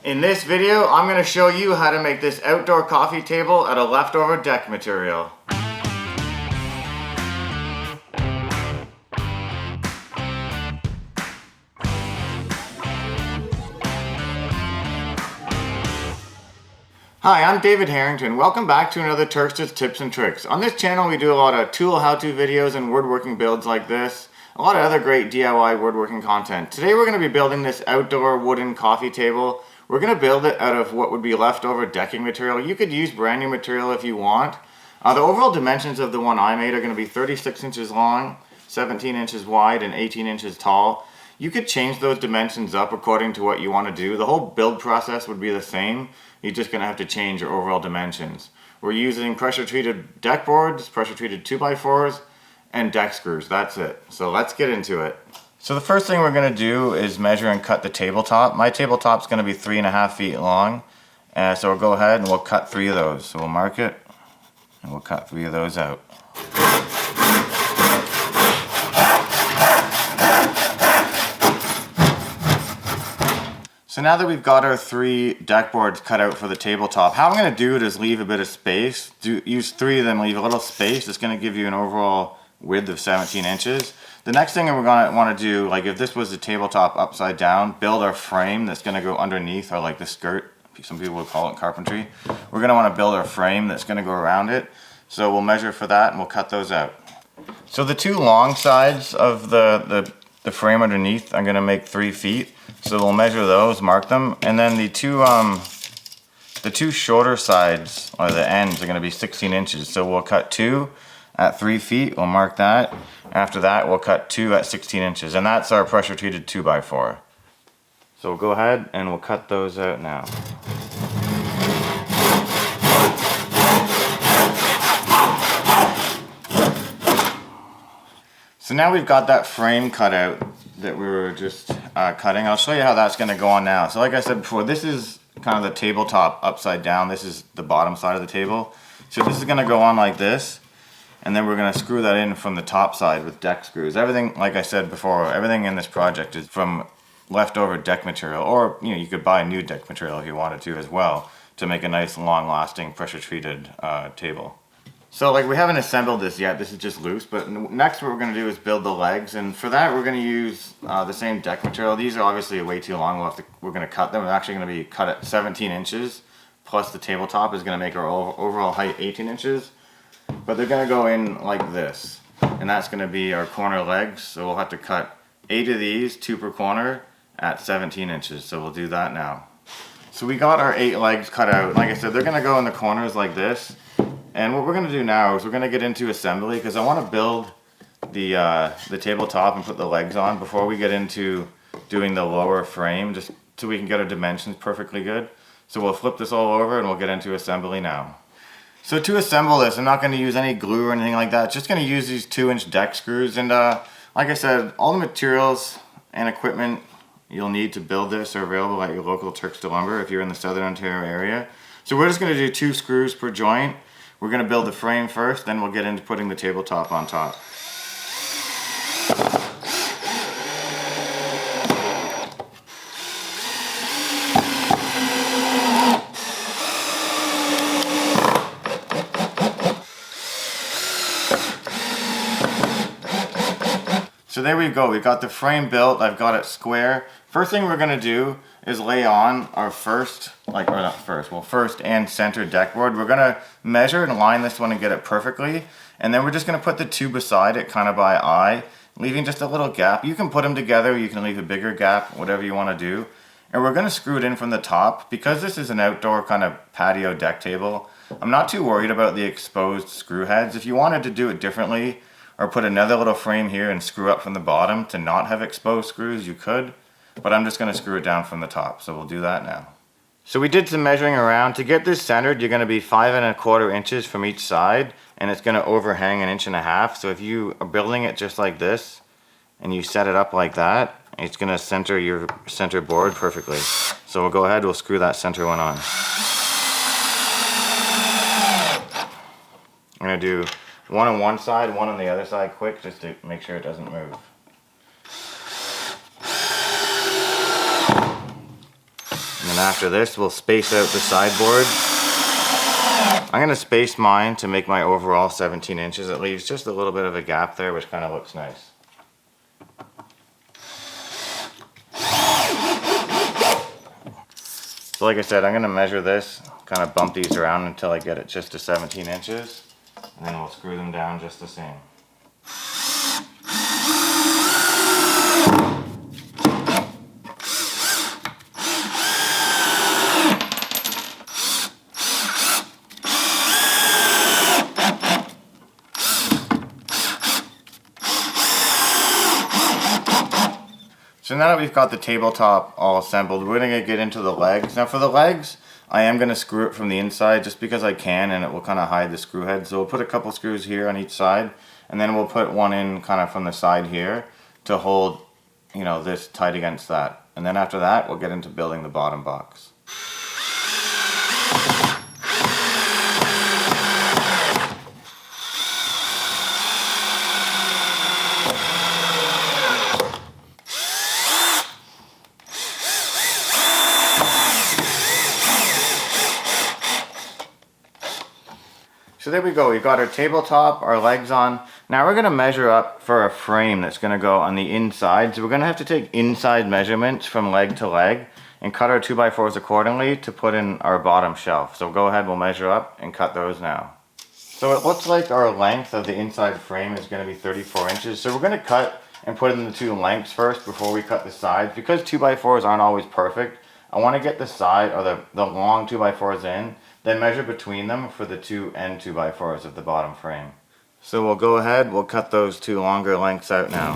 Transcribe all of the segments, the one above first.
In this video, I'm going to show you how to make this outdoor coffee table out of leftover deck material. Hi, I'm David Harrington. Welcome back to another Turkstra Tips and Tricks. On this channel, we do a lot of tool how-to videos and woodworking builds like this. A lot of other great DIY woodworking content. Today we're going to be building this outdoor wooden coffee table. We're going to build it out of what would be leftover decking material. You could use brand new material if you want. The overall dimensions of the one I made are going to be 36 inches long, 17 inches wide, and 18 inches tall. You could change those dimensions up according to what you want to do. The whole build process would be the same. You're just going to have to change your overall dimensions. We're using pressure treated deck boards, pressure treated 2x4s, and deck screws. That's it. So let's get into it. So the first thing we're going to do is measure and cut the tabletop. My tabletop's going to be 3.5 feet long. So we'll go ahead and we'll cut 3 of those. So we'll mark it and we'll cut 3 of those out. So now that we've got our 3 deck boards cut out for the tabletop, how I'm going to do it is leave a bit of space. Use 3 of them, leave a little space. It's going to give you an overall width of 17 inches. The next thing we're going to want to do, like if this was the tabletop upside down, build our frame that's going to go underneath, or like the skirt. Some people would call it carpentry. We're going to want to build our frame that's going to go around it. So we'll measure for that and we'll cut those out. So the 2 long sides of the frame underneath, I'm going to make 3 feet. So we'll measure those, mark them, and then the two shorter sides, or the ends, are going to be 16 inches. So we'll cut 2 at 3 feet, we'll mark that. After that, we'll cut 2 at 16 inches, and that's our pressure treated 2x4. So we'll go ahead and we'll cut those out now. So now we've got that frame cut out that we were just cutting. I'll show you how that's going to go on now. So like I said before, this is kind of the tabletop upside down. This is the bottom side of the table. So this is going to go on like this. And then we're going to screw that in from the top side with deck screws. Everything, like I said before, everything in this project is from leftover deck material. Or you could buy new deck material if you wanted to as well, to make a nice long-lasting pressure-treated table. So like we haven't assembled this yet, this is just loose, but next what we're going to do is build the legs, and for that we're going to use the same deck material. These are obviously way too long, we're going to cut them. They're actually going to be cut at 17 inches, plus the tabletop is going to make our overall height 18 inches. But they're going to go in like this, and that's going to be our corner legs, so we'll have to cut 8 of these, 2 per corner, at 17 inches, so we'll do that now. So we got our 8 legs cut out. Like I said, they're going to go in the corners like this. And what we're going to do now is we're going to get into assembly, because I want to build the tabletop and put the legs on before we get into doing the lower frame, just so we can get our dimensions perfectly good. So we'll flip this all over and we'll get into assembly now. So to assemble this, I'm not going to use any glue or anything like that. Just going to use these 2-inch deck screws. And like I said, all the materials and equipment you'll need to build this are available at your local Turkstra Lumber if you're in the Southern Ontario area. So we're just going to do 2 screws per joint. We're going to build the frame first, then we'll get into putting the tabletop on top. So there we go, we've got the frame built, I've got it square. First thing we're going to do is lay on our first and center deck board. We're going to measure and line this one and get it perfectly. And then we're just going to put the 2 beside it, kind of by eye, leaving just a little gap. You can put them together, you can leave a bigger gap, whatever you want to do. And we're going to screw it in from the top. Because this is an outdoor kind of patio deck table, I'm not too worried about the exposed screw heads. If you wanted to do it differently, or put another little frame here and screw up from the bottom to not have exposed screws, you could. But I'm just going to screw it down from the top, so we'll do that now. So we did some measuring around. To get this centered, you're going to be 5¼ inches from each side, and it's going to overhang 1.5 inches. So if you are building it just like this, and you set it up like that, it's going to center your center board perfectly. So we'll go ahead, we'll screw that center one on. I'm going to do one on one side, one on the other side quick, just to make sure it doesn't move. And then And after this, we'll space out the sideboard. I'm gonna space mine to make my overall 17 inches. It leaves just a little bit of a gap there, which kind of looks nice. So like I said, I'm gonna measure this, kind of bump these around until I get it just to 17 inches. And then we'll screw them down just the same. So now that we've got the tabletop all assembled, we're going to get into the legs. Now for the legs, I am going to screw it from the inside just because I can, and it will kind of hide the screw head. So we'll put a couple screws here on each side, and then we'll put one in kind of from the side here to hold, you know, this tight against that. And then after that, we'll get into building the bottom box. So there we go, we've got our tabletop, our legs on. Now we're gonna measure up for a frame that's gonna go on the inside. So we're gonna have to take inside measurements from leg to leg and cut our 2x4s accordingly to put in our bottom shelf. So go ahead, we'll measure up and cut those now. So it looks like our length of the inside frame is gonna be 34 inches. So we're gonna cut and put in the two lengths first before we cut the sides. Because 2x4s aren't always perfect, I wanna get the side or the long 2x4s in, then measure between them for the two end 2x4s of the bottom frame. So we'll go ahead, we'll cut those two longer lengths out now.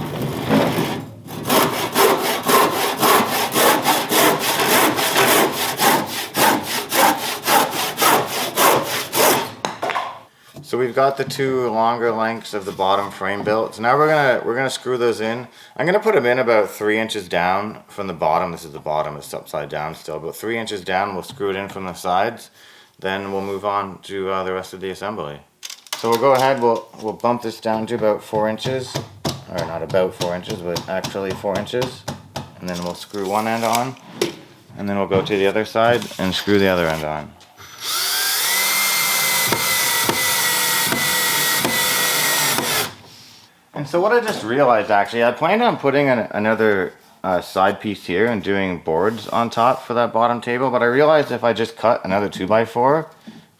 So we've got the two longer lengths of the bottom frame built. So now we're gonna screw those in. I'm gonna put them in about 3 inches down from the bottom. This is the bottom, it's upside down still, but 3 inches down. We'll screw it in from the sides. Then we'll move on to the rest of the assembly. So we'll go ahead, we'll bump this down to about 4 inches, or not about 4 inches, but actually 4 inches. And then we'll screw one end on, and then we'll go to the other side and screw the other end on. And so what I just realized, actually, I planned on putting another side piece here and doing boards on top for that bottom table, but I realized if I just cut another 2x4,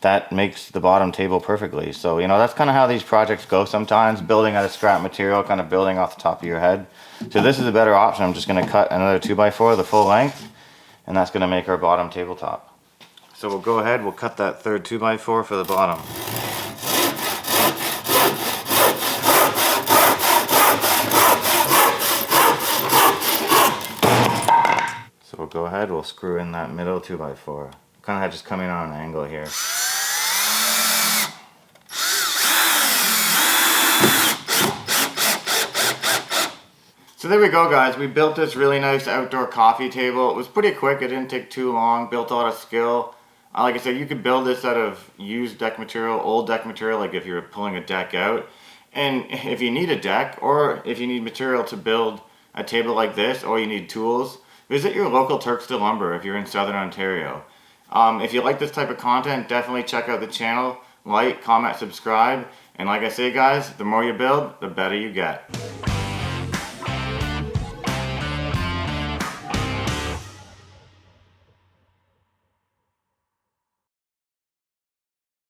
that makes the bottom table perfectly. So, you know, that's kind of how these projects go sometimes, building out of scrap material, kind of building off the top of your head. So this is a better option. I'm just going to cut another 2x4 the full length, and that's going to make our bottom tabletop. So we'll go ahead, we'll cut that third 2x4 for the bottom. So we'll go ahead, we'll screw in that middle 2x4. Kind of just coming on an angle here. So there we go, guys. We built this really nice outdoor coffee table. It was pretty quick. It didn't take too long. Built a lot of skill. Like I said, you could build this out of used deck material, old deck material, like if you're pulling a deck out. And if you need a deck, or if you need material to build a table like this, or you need tools, visit your local Turkstra Lumber if you're in Southern Ontario. If you like this type of content, definitely check out the channel. Like, comment, subscribe. And like I say, guys, the more you build, the better you get.